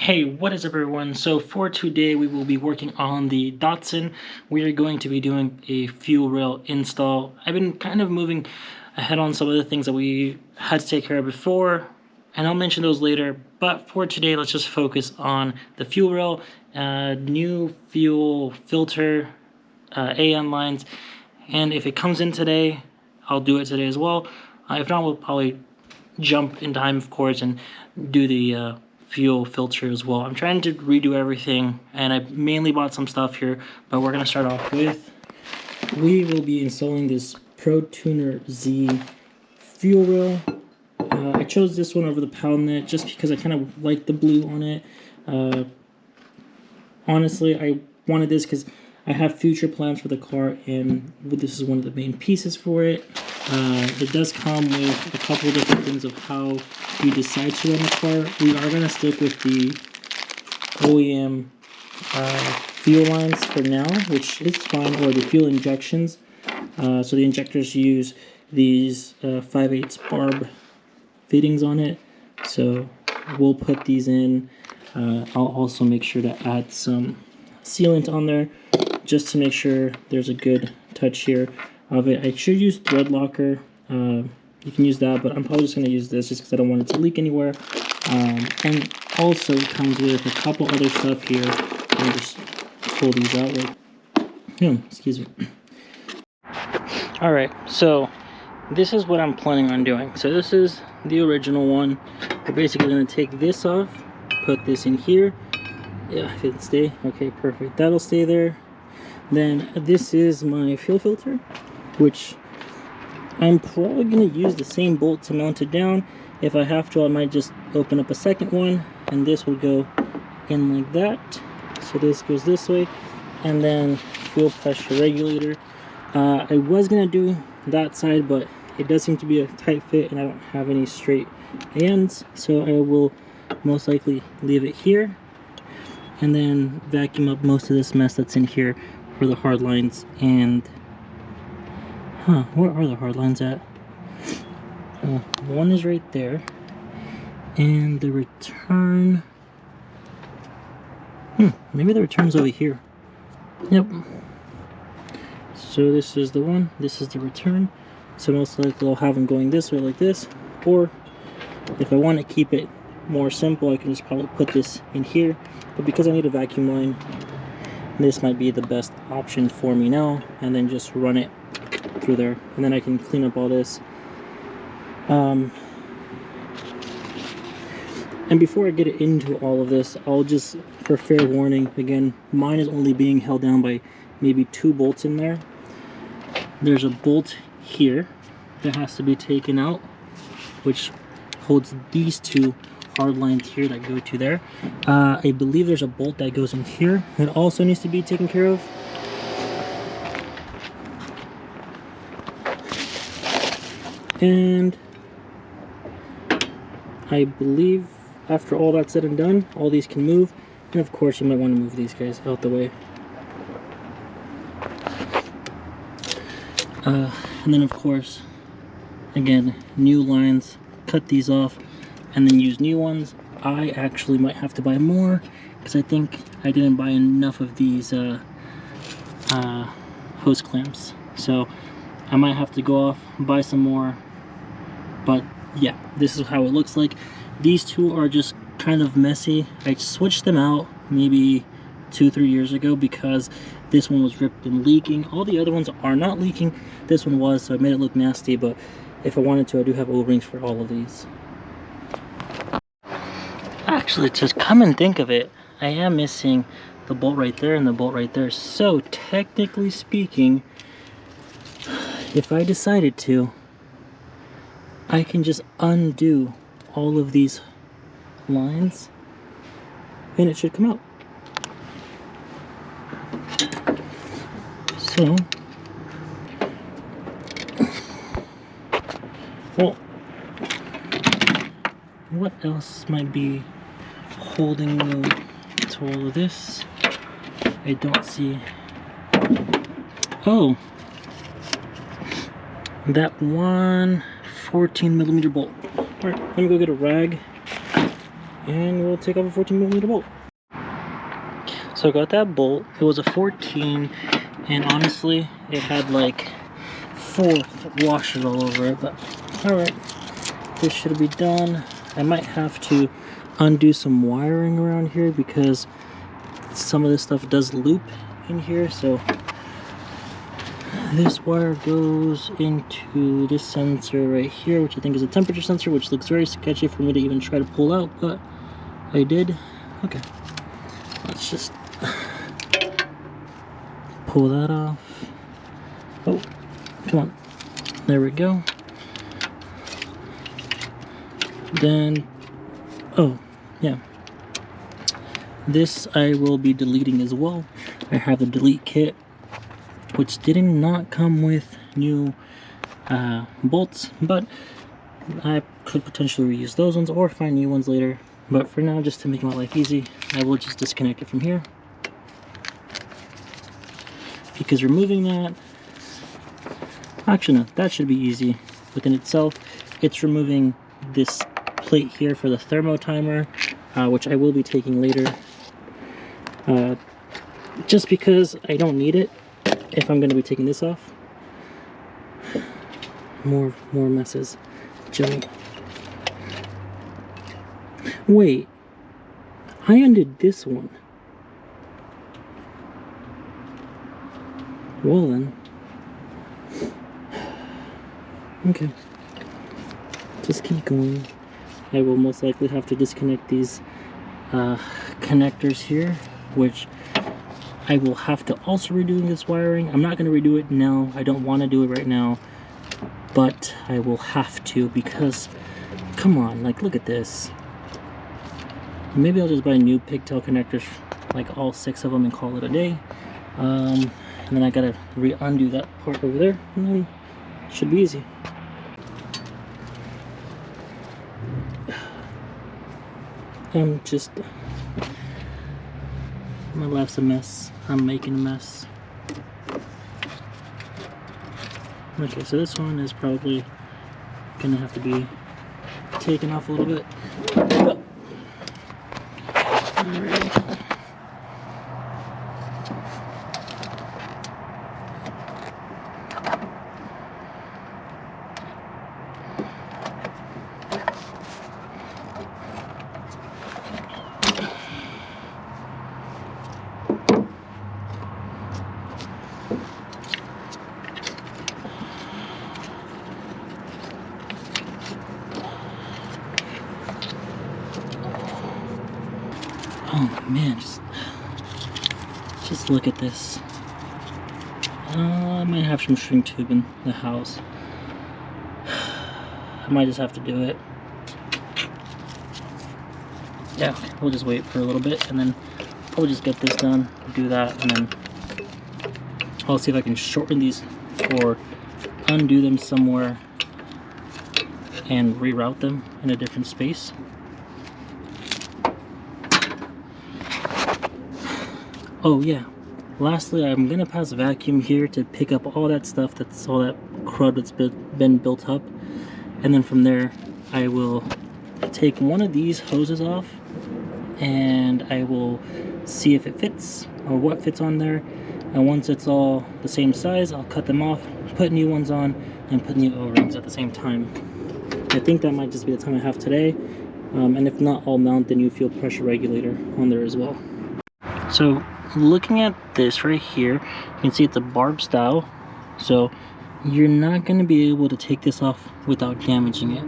Hey, what is up everyone? So for today we will be working on the Datsun. We are going to be doing a fuel rail install. I've been kind of moving ahead on some of the things that we had to take care of before, and I'll mention those later. But for today, let's just focus on the fuel rail, new fuel filter, AN lines, and if it comes in today, I'll do it today as well. If not, we'll probably jump in time, of course, and do the fuel filter as well. I'm trying to redo everything, and I mainly bought some stuff here, but we're going to start off with, we will be installing this ProtunerZ fuel rail. I chose this one over the Pownet just because I kind of like the blue on it. Honestly, I wanted this because I have future plans for the car, and this is one of the main pieces for it. It does come with a couple of different things of how you decide to run the car. We are going to stick with the OEM fuel lines for now, which is fine, or the fuel injections. So the injectors use these 5/8 barb fittings on it. So we'll put these in. I'll also make sure to add some sealant on there just to make sure there's a good touch here of it. I should use thread locker. You can use that, but I'm probably just going to use this just because I don't want it to leak anywhere. And also it comes with a couple other stuff here. Let me just pull these out excuse me. Alright, so this is what I'm planning on doing. So this is the original one. We're basically going to take this off, put this in here. Yeah, if it stay. Okay, perfect. That'll stay there. Then this is my fuel filter, which I'm probably going to use the same bolt to mount it down. If I have to, I might just open up a second one, and this will go in like that. So this goes this way, and then fuel pressure regulator. I was going to do that side, but it does seem to be a tight fit, and I don't have any straight ends, so I will most likely leave it here, and then vacuum up most of this mess that's in here for the hard lines. And where are the hard lines at? One is right there, and the return, maybe the return's over here. Yep. So this is the one, this is the return. So most likely I'll have them going this way like this, or if I want to keep it more simple, I can just probably put this in here. But because I need a vacuum line, this might be the best option for me now, and then just run it through there, and then I can clean up all this. And before I get into all of this, I'll just, for fair warning, again, mine is only being held down by maybe 2 bolts in there. There's a bolt here that has to be taken out, which holds these 2 hard lines here that go to there. I believe there's a bolt that goes in here that also needs to be taken care of. And I believe after all that's said and done, all these can move. And of course you might want to move these guys out the way. And then of course, again, new lines, cut these off, and then use new ones. I actually might have to buy more because I think I didn't buy enough of these hose clamps. So I might have to go off, buy some more. But yeah, this is how it looks like. These 2 are just kind of messy. I switched them out maybe 2-3 years ago because this one was ripped and leaking. All the other ones are not leaking. This one was, so I made it look nasty, but if I wanted to, I do have O-rings for all of these. Actually, just come and think of it, I am missing the bolt right there and the bolt right there. So technically speaking, if I decided to, I can just undo all of these lines and it should come out. So, well, what else might be holding me to all of this? I don't see. Oh, that one 14mm bolt. Alright, let me go get a rag and we'll take off a 14mm bolt. So I got that bolt. It was a 14, and honestly, it had like 4 washers all over it, but alright, this should be done. I might have to undo some wiring around here because some of this stuff does loop in here. So this wire goes into this sensor right here, which I think is a temperature sensor, which looks very sketchy for me to even try to pull out, but I did. Okay, let's just pull that off. Oh, come on. There we go. Then, oh, yeah. This I will be deleting as well. I have the delete kit, which did not come with new bolts, but I could potentially reuse those ones or find new ones later. But for now, just to make my life easy, I will just disconnect it from here. Because removing that, actually no, that should be easy within itself. It's removing this plate here for the thermo timer, which I will be taking later. Just because I don't need it if I'm going to be taking this off. More messes. Joey. Wait, I undid this one. Well then. Okay. Just keep going. I will most likely have to disconnect these connectors here, which I will have to also redo this wiring. I'm not going to redo it now. I don't want to do it right now, but I will have to because, come on, like look at this. Maybe I'll just buy new pigtail connectors, like all 6 of them, and call it a day. And then I gotta undo that part over there, and then it should be easy. My life's a mess. I'm making a mess. Okay, so this one is probably gonna have to be taken off a little bit. Alright. Oh man, just look at this. I might have some shrink tube in the house. I might just have to do it. Yeah, we'll just wait for a little bit and then I'll just get this done, do that, and then I'll see if I can shorten these or undo them somewhere and reroute them in a different space. Oh yeah, lastly, I'm gonna pass a vacuum here to pick up all that stuff, that's all that crud that's been built up, and then from there I will take one of these hoses off and I will see if it fits or what fits on there, and once it's all the same size, I'll cut them off, put new ones on, and put new O-rings at the same time. I think that might just be the time I have today, and if not, I'll mount the new fuel pressure regulator on there as well. So looking at this right here, you can see it's a barb style, so you're not going to be able to take this off without damaging it.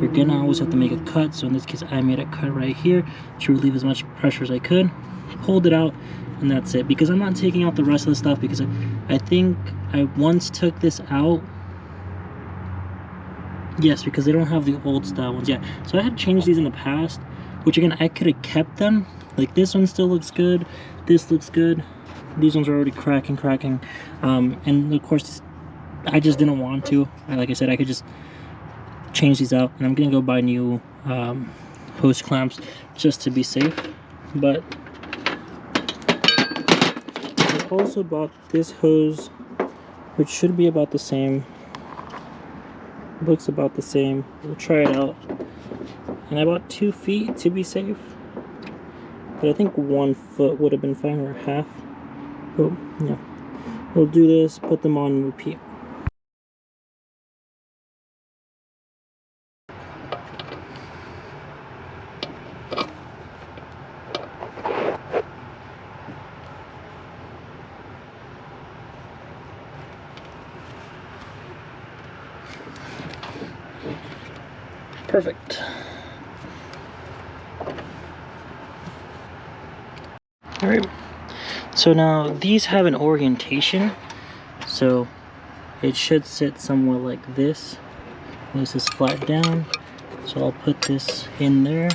You're going to always have to make a cut, so in this case I made a cut right here to relieve as much pressure as I could, pulled it out, and that's it. Because I'm not taking out the rest of the stuff, because I think I once took this out. Yes, because they don't have the old style ones. Yeah, so I had changed these in the past, which again, I could have kept them. Like this one still looks good, this looks good, these ones are already cracking, and of course I just didn't want to. Like I said, I could just change these out, and I'm gonna go buy new hose clamps just to be safe. But I also bought this hose, which should be about the same, looks about the same. We'll try it out. and I bought 2 feet to be safe, but I think 1 foot would have been fine, or half. But yeah, we'll do this, put them on, and repeat. Perfect. Alright, so now these have an orientation, so it should sit somewhere like this. This is flat down, so I'll put this in there.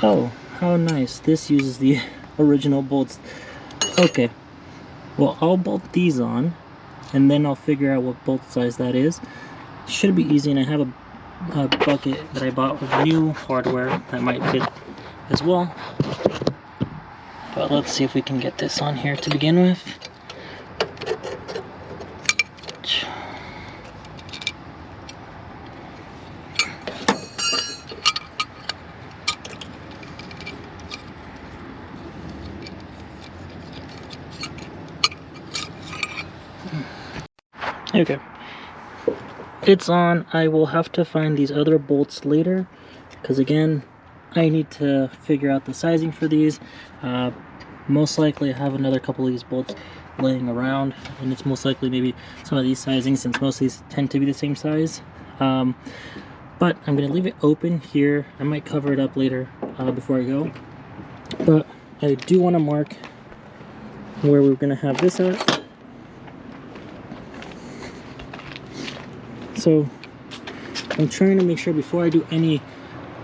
Oh, how nice. This uses the original bolts. Okay, well, I'll bolt these on, and then I'll figure out what bolt size that is. Should be easy, and I have a bucket that I bought with new hardware that might fit as well. But let's see if we can get this on here to begin with. Okay, it's on. I will have to find these other bolts later, because again, I need to figure out the sizing for these. Most likely I have another couple of these bolts laying around, and it's most likely maybe some of these sizings, since most of these tend to be the same size. But I'm going to leave it open here. I might cover it up later before I go. But I do want to mark where we're going to have this at. So I'm trying to make sure before I do any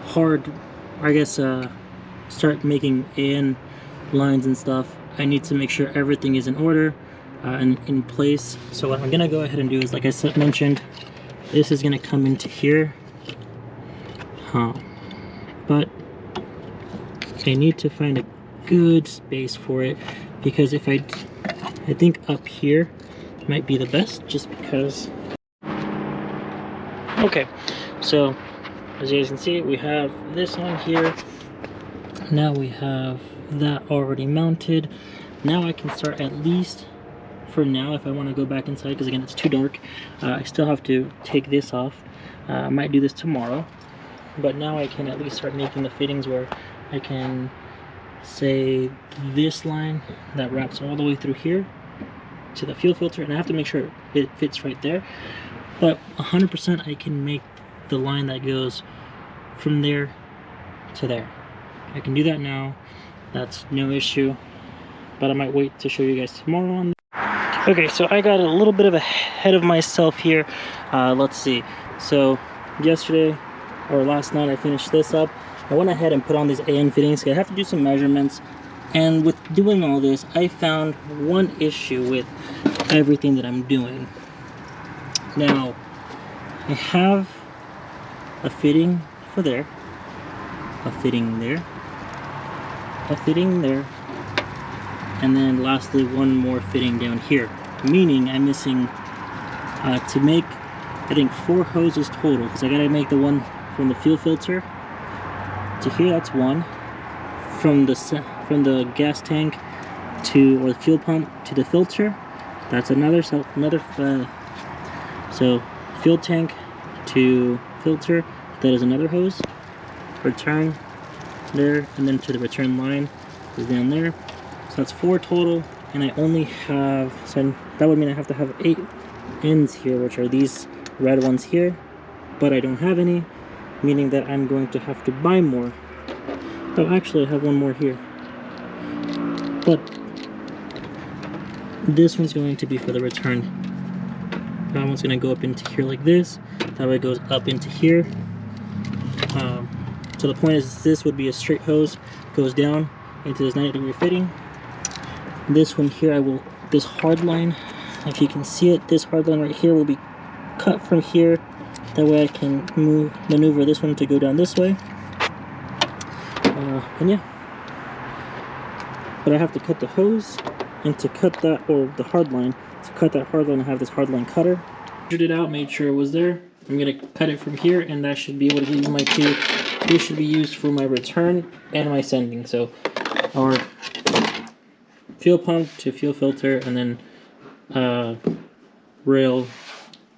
hard, I guess, start making in lines and stuff, I need to make sure everything is in order and in place. So what I'm gonna go ahead and do is, like I mentioned, this is gonna come into here. But I need to find a good space for it, because if I think up here might be the best, just because. Okay, so as you guys can see, we have this on here. Now we have that already mounted. Now I can start, at least for now, if I want to go back inside, because again, it's too dark. I still have to take this off. I might do this tomorrow, but now I can at least start making the fittings where I can say this line that wraps all the way through here to the fuel filter, and I have to make sure it fits right there. But 100% I can make the line that goes from there to there. I can do that now. That's no issue. But I might wait to show you guys tomorrow on that. Okay, so I got a little bit of ahead of myself here. Let's see. So yesterday or last night I finished this up. I went ahead and put on these AN fittings. I have to do some measurements. And with doing all this, I found one issue with everything that I'm doing. Now, I have a fitting for there, a fitting there, a fitting there, and then lastly one more fitting down here, meaning I'm missing to make, I think, 4 hoses total, because I gotta make the one from the fuel filter to here, that's one, from the gas tank to, or the fuel pump to the filter, that's another, so fuel tank to filter, that is another hose. Return there, and then to the return line is down there. So that's 4 total, and I only have, so that would mean I have to have 8 ends here, which are these red ones here, but I don't have any, meaning that I'm going to have to buy more. Oh, actually I have one more here, but this one's going to be for the return. That one's going to go up into here like this. That way it goes up into here. So the point is, this would be a straight hose, goes down into this 90-degree fitting. This one here, this hard line, if you can see it, this hard line right here will be cut from here. That way I can maneuver this one to go down this way. And yeah. But I have to cut the hose, and to cut that, or the hard line, to cut that hard line, I have this hard line cutter. Measured it out, made sure it was there. I'm going to cut it from here, and that should be able to give me my two. This should be used for my return and my sending. So our fuel pump to fuel filter, and then rail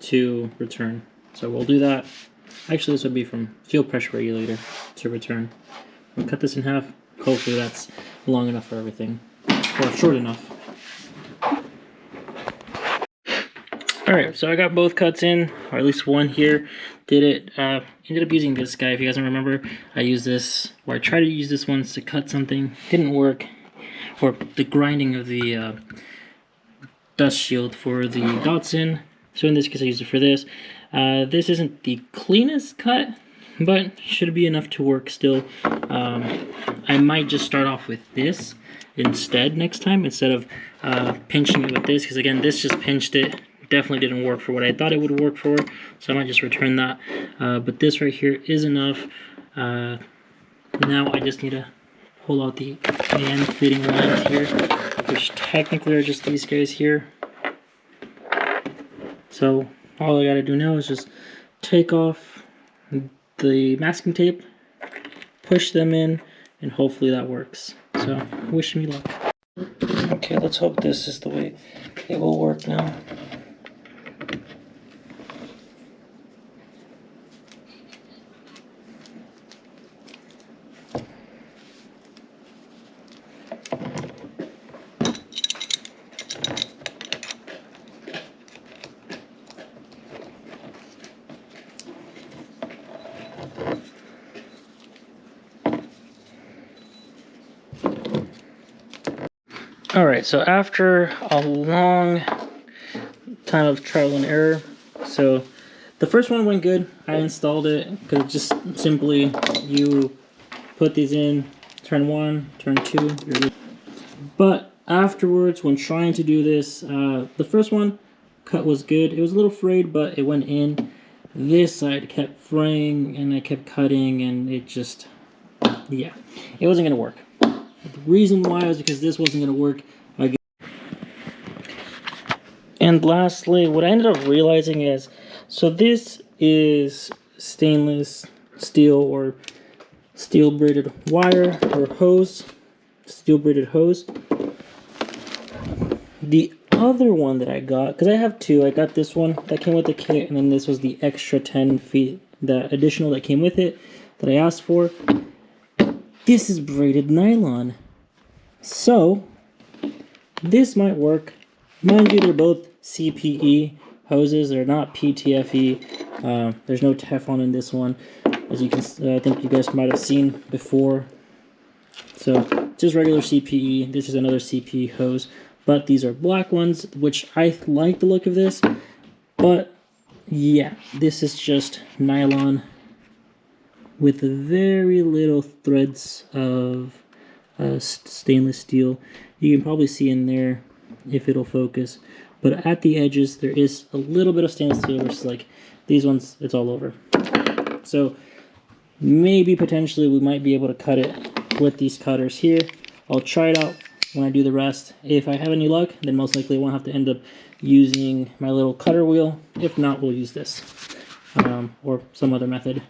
to return. So we'll do that. Actually, this would be from fuel pressure regulator to return. We'll cut this in half. Hopefully that's long enough for everything, or short enough. Alright, so I got both cuts in, or at least one here. Did it, ended up using this guy. If you guys don't remember, I used this, or I tried to use this once to cut something. Didn't work. Or the grinding of the dust shield for the Datsun. So in this case I used it for this. This isn't the cleanest cut, but should be enough to work still. I might just start off with this instead next time, instead of pinching it with this, because again, this just pinched it. Definitely didn't work for what I thought it would work for, so I might just return that. But this right here is enough. Now I just need to pull out the end fitting lines here, which technically are just these guys here. So all I gotta do now is just take off the masking tape, push them in, and hopefully that works. So wish me luck. Okay, let's hope this is the way it will work now. Alright, so after a long time of trial and error, so the first one went good. I installed it because just simply you put these in, turn 1, turn 2, you're good. But afterwards, when trying to do this, the first one cut was good. It was a little frayed, but it went in. This side kept fraying, and I kept cutting, and it just, yeah, it wasn't going to work. The reason why was because this wasn't going to work again. And lastly, what I ended up realizing is, so this is stainless steel or steel braided wire or hose, steel braided hose. The other one that I got, because I have two, I got this one that came with the kit, and then this was the extra 10 feet, the additional that came with it that I asked for. This is braided nylon. So, this might work. Mind you, they're both CPE hoses. They're not PTFE. There's no Teflon in this one, as you can, I think you guys might have seen before. So, just regular CPE. This is another CPE hose. But these are black ones, which I like the look of this. But, yeah, this is just nylon with very little threads of stainless steel. You can probably see in there if it'll focus, but at the edges there is a little bit of stainless steel, versus like these ones, it's all over. So maybe potentially we might be able to cut it with these cutters here. I'll try it out when I do the rest. If I have any luck, then most likely I won't have to end up using my little cutter wheel. If not, we'll use this or some other method.